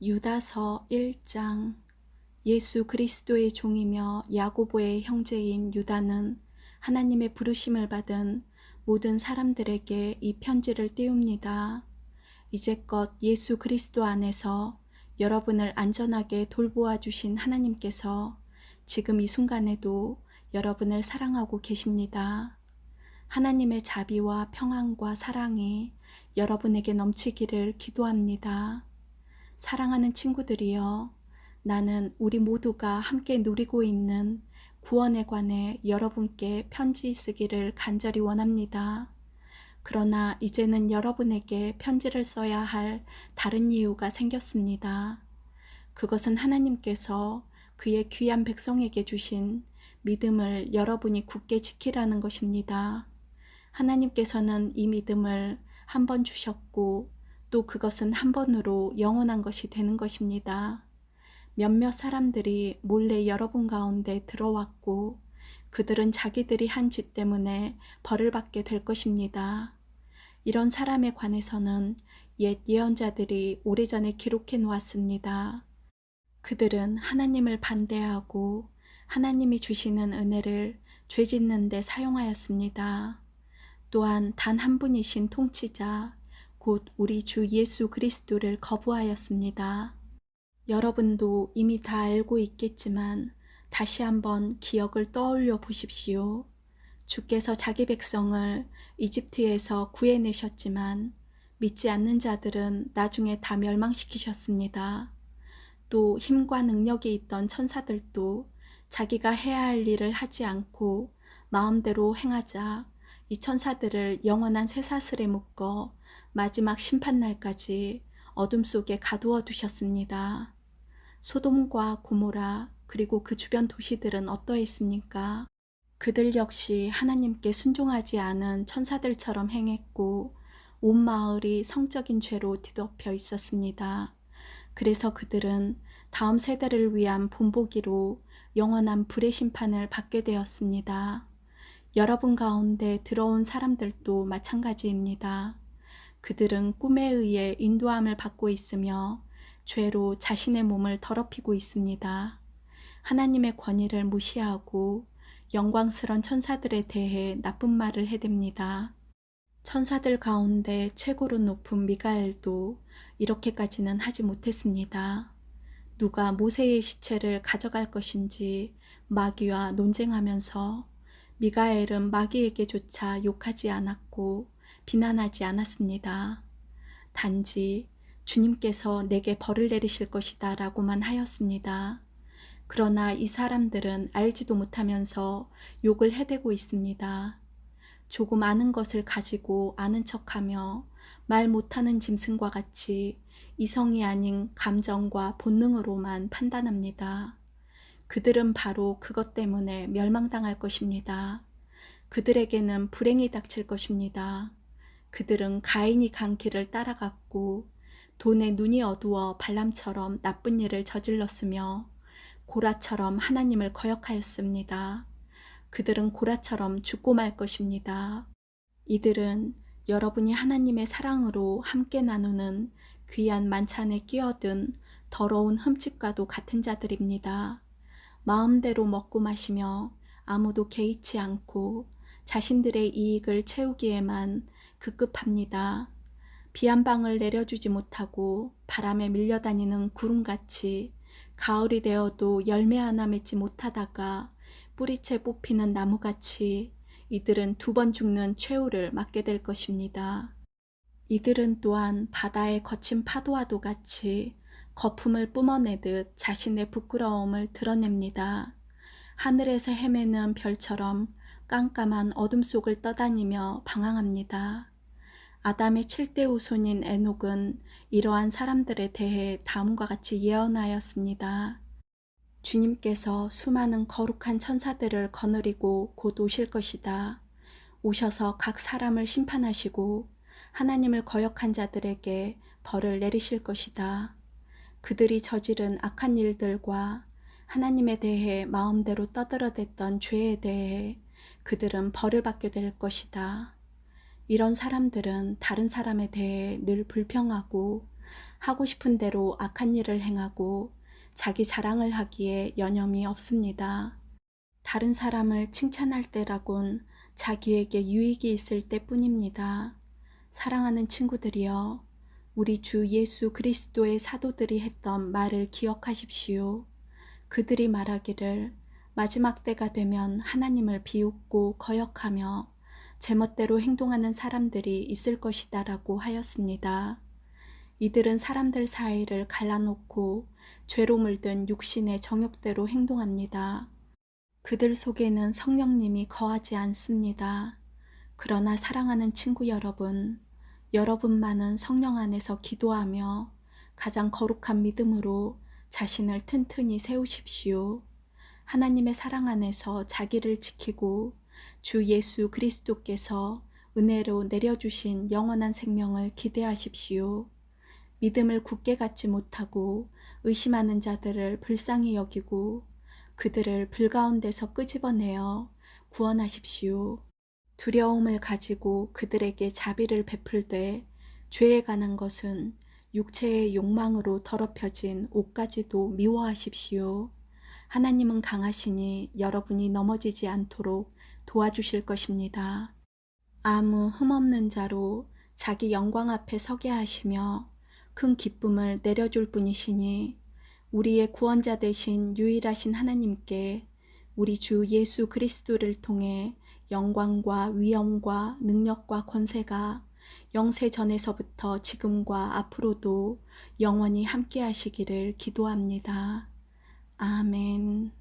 유다서 1장. 예수 그리스도의 종이며 야고보의 형제인 유다는 하나님의 부르심을 받은 모든 사람들에게 이 편지를 띄웁니다. 이제껏 예수 그리스도 안에서 여러분을 안전하게 돌보아 주신 하나님께서 지금 이 순간에도 여러분을 사랑하고 계십니다. 하나님의 자비와 평안과 사랑이 여러분에게 넘치기를 기도합니다. 사랑하는 친구들이여, 나는 우리 모두가 함께 누리고 있는 구원에 관해 여러분께 편지 쓰기를 간절히 원합니다. 그러나 이제는 여러분에게 편지를 써야 할 다른 이유가 생겼습니다. 그것은 하나님께서 그의 귀한 백성에게 주신 믿음을 여러분이 굳게 지키라는 것입니다. 하나님께서는 이 믿음을 한 번 주셨고 또 그것은 한 번으로 영원한 것이 되는 것입니다. 몇몇 사람들이 몰래 여러분 가운데 들어왔고 그들은 자기들이 한 짓 때문에 벌을 받게 될 것입니다. 이런 사람에 관해서는 옛 예언자들이 오래전에 기록해 놓았습니다. 그들은 하나님을 반대하고 하나님이 주시는 은혜를 죄 짓는 데 사용하였습니다. 또한 단 한 분이신 통치자, 곧 우리 주 예수 그리스도를 거부하였습니다. 여러분도 이미 다 알고 있겠지만 다시 한번 기억을 떠올려 보십시오. 주께서 자기 백성을 이집트에서 구해내셨지만 믿지 않는 자들은 나중에 다 멸망시키셨습니다. 또 힘과 능력이 있던 천사들도 자기가 해야 할 일을 하지 않고 마음대로 행하자 이 천사들을 영원한 쇠사슬에 묶어 마지막 심판날까지 어둠 속에 가두어 두셨습니다. 소돔과 고모라 그리고 그 주변 도시들은 어떠했습니까? 그들 역시 하나님께 순종하지 않은 천사들처럼 행했고 온 마을이 성적인 죄로 뒤덮여 있었습니다. 그래서 그들은 다음 세대를 위한 본보기로 영원한 불의 심판을 받게 되었습니다. 여러분 가운데 들어온 사람들도 마찬가지입니다. 그들은 꿈에 의해 인도함을 받고 있으며 죄로 자신의 몸을 더럽히고 있습니다. 하나님의 권위를 무시하고 영광스런 천사들에 대해 나쁜 말을 해댑니다. 천사들 가운데 최고로 높은 미가엘도 이렇게까지는 하지 못했습니다. 누가 모세의 시체를 가져갈 것인지 마귀와 논쟁하면서 미가엘은 마귀에게조차 욕하지 않았고 비난하지 않았습니다. 단지 주님께서 내게 벌을 내리실 것이다 라고만 하였습니다. 그러나 이 사람들은 알지도 못하면서 욕을 해대고 있습니다. 조금 아는 것을 가지고 아는 척하며 말 못하는 짐승과 같이 이성이 아닌 감정과 본능으로만 판단합니다. 그들은 바로 그것 때문에 멸망당할 것입니다. 그들에게는 불행이 닥칠 것입니다. 그들은 가인이 간 길을 따라갔고 돈에 눈이 어두워 발람처럼 나쁜 일을 저질렀으며 고라처럼 하나님을 거역하였습니다. 그들은 고라처럼 죽고 말 것입니다. 이들은 여러분이 하나님의 사랑으로 함께 나누는 귀한 만찬에 끼어든 더러운 흠집과도 같은 자들입니다. 마음대로 먹고 마시며 아무도 개의치 않고 자신들의 이익을 채우기에만 급급합니다. 비 한 방울 내려주지 못하고 바람에 밀려다니는 구름같이 가을이 되어도 열매 하나 맺지 못하다가 뿌리채 뽑히는 나무같이 이들은 두 번 죽는 최후를 맞게 될 것입니다. 이들은 또한 바다의 거친 파도와도 같이 거품을 뿜어내듯 자신의 부끄러움을 드러냅니다. 하늘에서 헤매는 별처럼 깜깜한 어둠 속을 떠다니며 방황합니다. 아담의 7대 후손인 에녹은 이러한 사람들에 대해 다음과 같이 예언하였습니다. 주님께서 수많은 거룩한 천사들을 거느리고 곧 오실 것이다. 오셔서 각 사람을 심판하시고 하나님을 거역한 자들에게 벌을 내리실 것이다. 그들이 저지른 악한 일들과 하나님에 대해 마음대로 떠들어댔던 죄에 대해 그들은 벌을 받게 될 것이다. 이런 사람들은 다른 사람에 대해 늘 불평하고 하고 싶은 대로 악한 일을 행하고 자기 자랑을 하기에 여념이 없습니다. 다른 사람을 칭찬할 때라곤 자기에게 유익이 있을 때뿐입니다. 사랑하는 친구들이여, 우리 주 예수 그리스도의 사도들이 했던 말을 기억하십시오. 그들이 말하기를 마지막 때가 되면 하나님을 비웃고 거역하며 제멋대로 행동하는 사람들이 있을 것이다라고 하였습니다. 이들은 사람들 사이를 갈라놓고 죄로 물든 육신의 정욕대로 행동합니다. 그들 속에는 성령님이 거하지 않습니다. 그러나 사랑하는 친구 여러분, 여러분만은 성령 안에서 기도하며 가장 거룩한 믿음으로 자신을 튼튼히 세우십시오. 하나님의 사랑 안에서 자기를 지키고 주 예수 그리스도께서 은혜로 내려주신 영원한 생명을 기대하십시오. 믿음을 굳게 갖지 못하고 의심하는 자들을 불쌍히 여기고 그들을 불 가운데서 끄집어내어 구원하십시오. 두려움을 가지고 그들에게 자비를 베풀되 죄에 관한 것은 육체의 욕망으로 더럽혀진 옷까지도 미워하십시오. 하나님은 강하시니 여러분이 넘어지지 않도록 도와주실 것입니다. 아무 흠없는 자로 자기 영광 앞에 서게 하시며 큰 기쁨을 내려줄 분이시니 우리의 구원자 되신 유일하신 하나님께 우리 주 예수 그리스도를 통해 영광과 위엄과 능력과 권세가 영세 전에서부터 지금과 앞으로도 영원히 함께 하시기를 기도합니다. 아멘.